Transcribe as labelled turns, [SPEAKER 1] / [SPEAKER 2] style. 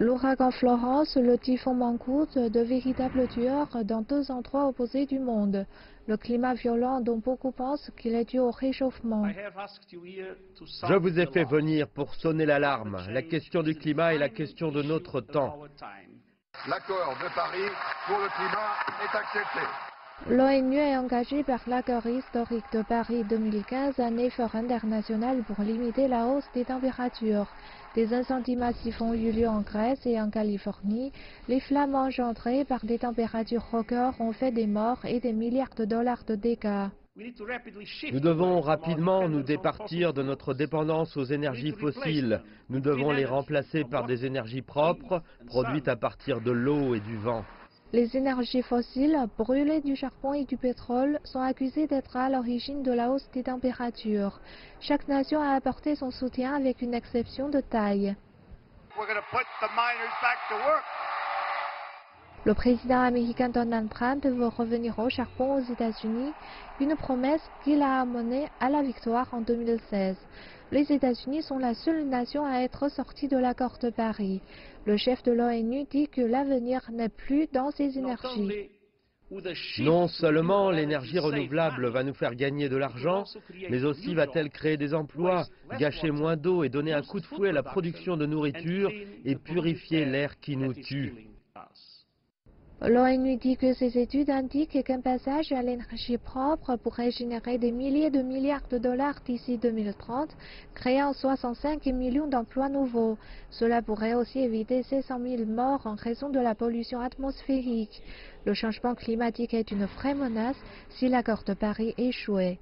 [SPEAKER 1] L'ouragan Florence, le typhon Mangkhut, de véritables tueurs dans deux endroits opposés du monde. Le climat violent dont beaucoup pensent qu'il est dû au réchauffement.
[SPEAKER 2] Je vous ai fait venir pour sonner l'alarme. La question du climat est la question de notre temps.
[SPEAKER 3] L'accord de Paris pour le climat est accepté.
[SPEAKER 1] L'ONU est engagée par l'accord historique de Paris 2015, un effort international pour limiter la hausse des températures. Des incendies massifs ont eu lieu en Grèce et en Californie. Les flammes engendrées par des températures records ont fait des morts et des milliards de dollars de dégâts.
[SPEAKER 2] Nous devons rapidement nous départir de notre dépendance aux énergies fossiles. Nous devons les remplacer par des énergies propres, produites à partir de l'eau et du vent.
[SPEAKER 1] Les énergies fossiles, brûler du charbon et du pétrole, sont accusées d'être à l'origine de la hausse des températures. Chaque nation a apporté son soutien avec une exception de taille. Le président américain Donald Trump veut revenir au charbon aux États-Unis, une promesse qu'il a amenée à la victoire en 2016. Les États-Unis sont la seule nation à être sortie de l'accord de Paris. Le chef de l'ONU dit que l'avenir n'est plus dans ces énergies.
[SPEAKER 2] Non seulement l'énergie renouvelable va nous faire gagner de l'argent, mais aussi va-t-elle créer des emplois, gâcher moins d'eau et donner un coup de fouet à la production de nourriture et purifier l'air qui nous tue.
[SPEAKER 1] L'ONU dit que ces études indiquent qu'un passage à l'énergie propre pourrait générer des milliers de milliards de dollars d'ici 2030, créant 65 millions d'emplois nouveaux. Cela pourrait aussi éviter 600 000 morts en raison de la pollution atmosphérique. Le changement climatique est une vraie menace si l'accord de Paris échouait.